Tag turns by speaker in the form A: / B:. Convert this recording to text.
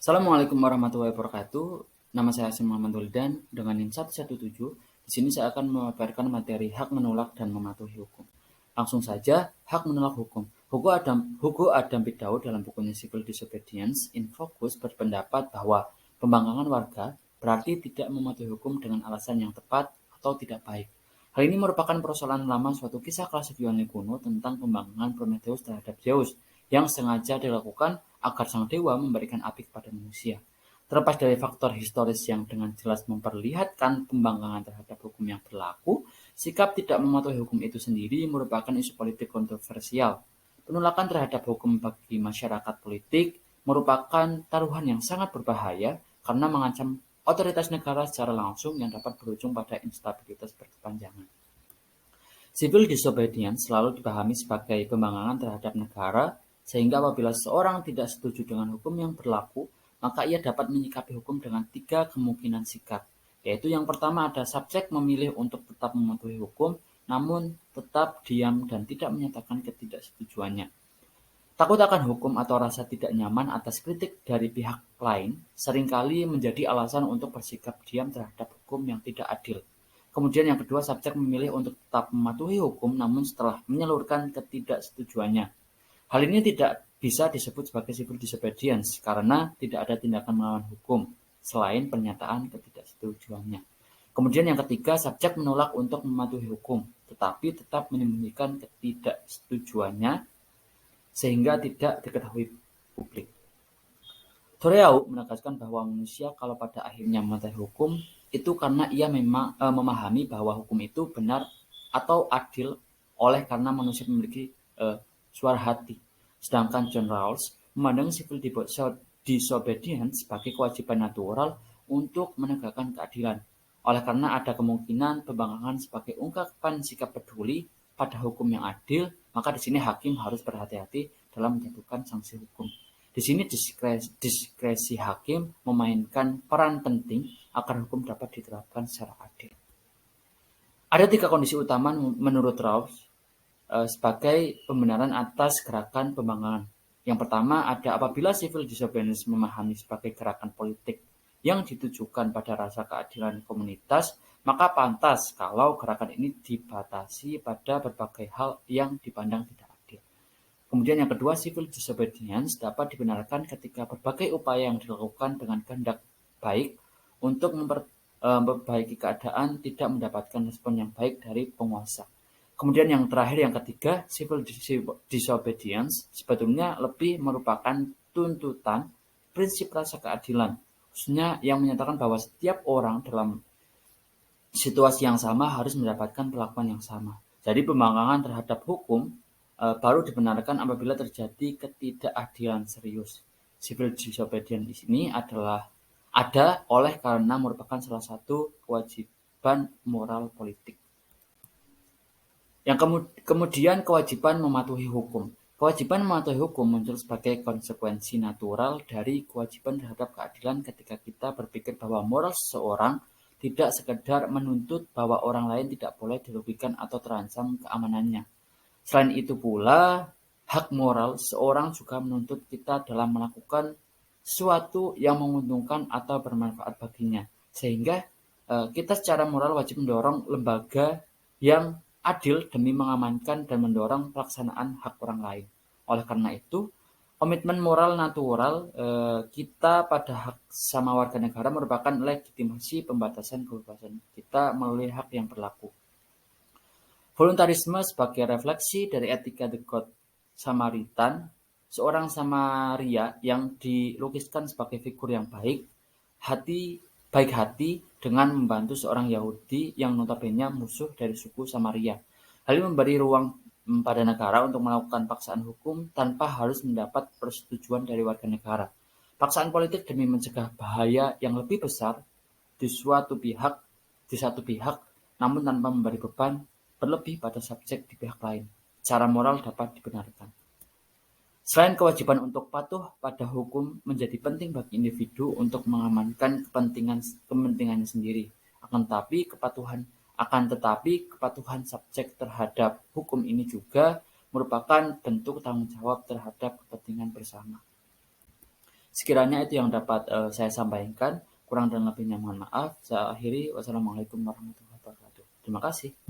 A: Assalamualaikum warahmatullahi wabarakatuh. Nama saya Asim Muhammad Wildan dengan NIM 117. Di sini saya akan memaparkan materi hak menolak dan mematuhi hukum. Langsung saja, hak menolak hukum. Hugo Adam Pidau dalam bukunya Civil Disobedience in Focus berpendapat bahwa pembangkangan warga berarti tidak mematuhi hukum dengan alasan yang tepat atau tidak baik. Hal ini merupakan persoalan lama suatu kisah klasik Yunani kuno tentang pembangkangan Prometheus terhadap Zeus yang sengaja dilakukan agar sang dewa memberikan api kepada manusia. Terlepas dari faktor historis yang dengan jelas memperlihatkan pembangkangan terhadap hukum yang berlaku, sikap tidak mematuhi hukum itu sendiri merupakan isu politik kontroversial. Penolakan terhadap hukum bagi masyarakat politik merupakan taruhan yang sangat berbahaya karena mengancam otoritas negara secara langsung yang dapat berujung pada instabilitas berkepanjangan. Civil disobedience selalu dipahami sebagai pembangkangan terhadap negara, sehingga apabila seorang tidak setuju dengan hukum yang berlaku, maka ia dapat menyikapi hukum dengan 3 kemungkinan sikap, yaitu yang pertama ada subjek memilih untuk tetap mematuhi hukum, namun tetap diam dan tidak menyatakan ketidaksetujuannya. Takut akan hukum atau rasa tidak nyaman atas kritik dari pihak lain seringkali menjadi alasan untuk bersikap diam terhadap hukum yang tidak adil. Kemudian yang kedua, subjek memilih untuk tetap mematuhi hukum namun setelah menyalurkan ketidaksetujuannya. Hal ini tidak bisa disebut sebagai civil disobedience karena tidak ada tindakan melawan hukum selain pernyataan ketidaksetujuannya. Kemudian yang ketiga, subjek menolak untuk mematuhi hukum tetapi tetap menyembunyikan ketidaksetujuannya sehingga tidak diketahui publik. Thoreau menegaskan bahwa manusia kalau pada akhirnya mematuhi hukum itu karena ia memang memahami bahwa hukum itu benar atau adil oleh karena manusia memiliki suara hati. Sedangkan John Rawls memandang civil disobedience sebagai kewajiban natural untuk menegakkan keadilan. Oleh karena ada kemungkinan pembangkangan sebagai ungkapan sikap peduli pada hukum yang adil, maka di sini hakim harus berhati-hati dalam menjatuhkan sanksi hukum. Di sini diskresi hakim memainkan peran penting agar hukum dapat diterapkan secara adil. Ada 3 kondisi utama menurut Rawls sebagai pembenaran atas gerakan pembangkangan. Yang pertama ada apabila civil disobedience memahami sebagai gerakan politik yang ditujukan pada rasa keadilan komunitas, maka pantas kalau gerakan ini dibatasi pada berbagai hal yang dipandang tidak adil. Kemudian yang kedua, civil disobedience dapat dibenarkan ketika berbagai upaya yang dilakukan dengan kehendak baik untuk memperbaiki keadaan tidak mendapatkan respon yang baik dari penguasa. Kemudian yang terakhir, yang ketiga, civil disobedience sebetulnya lebih merupakan tuntutan prinsip rasa keadilan, khususnya yang menyatakan bahwa setiap orang dalam situasi yang sama harus mendapatkan perlakuan yang sama. Jadi pembangkangan terhadap hukum baru dibenarkan apabila terjadi ketidakadilan serius. Civil disobedience di sini ada oleh karena merupakan salah satu kewajiban moral politik. Yang kemudian kewajiban mematuhi hukum. Kewajiban mematuhi hukum muncul sebagai konsekuensi natural dari kewajiban terhadap keadilan ketika kita berpikir bahwa moral seseorang tidak sekedar menuntut bahwa orang lain tidak boleh dirugikan atau terancam keamanannya. Selain itu pula, hak moral seorang juga menuntut kita dalam melakukan sesuatu yang menguntungkan atau bermanfaat baginya. Sehingga kita secara moral wajib mendorong lembaga yang adil demi mengamankan dan mendorong pelaksanaan hak orang lain. Oleh karena itu, komitmen moral natural kita pada hak sama warga negara merupakan legitimasi pembatasan kebebasan kita melalui hak yang berlaku. Voluntarisme sebagai refleksi dari etika The Good Samaritan, seorang Samaria yang dilukiskan sebagai figur yang baik hati dengan membantu seorang Yahudi yang notabene musuh dari suku Samaria. Hal ini memberi ruang pada negara untuk melakukan paksaan hukum tanpa harus mendapat persetujuan dari warga negara. Paksaan politik demi mencegah bahaya yang lebih besar di satu pihak, namun tanpa memberi beban berlebih pada subjek di pihak lain. Secara moral dapat dibenarkan. Selain kewajiban untuk patuh pada hukum menjadi penting bagi individu untuk mengamankan kepentingannya sendiri. Akan tetapi kepatuhan subjek terhadap hukum ini juga merupakan bentuk tanggung jawab terhadap kepentingan bersama. Sekiranya itu yang dapat saya sampaikan. Kurang dan lebihnya mohon maaf. Saya akhiri. Wassalamualaikum warahmatullahi wabarakatuh. Terima kasih.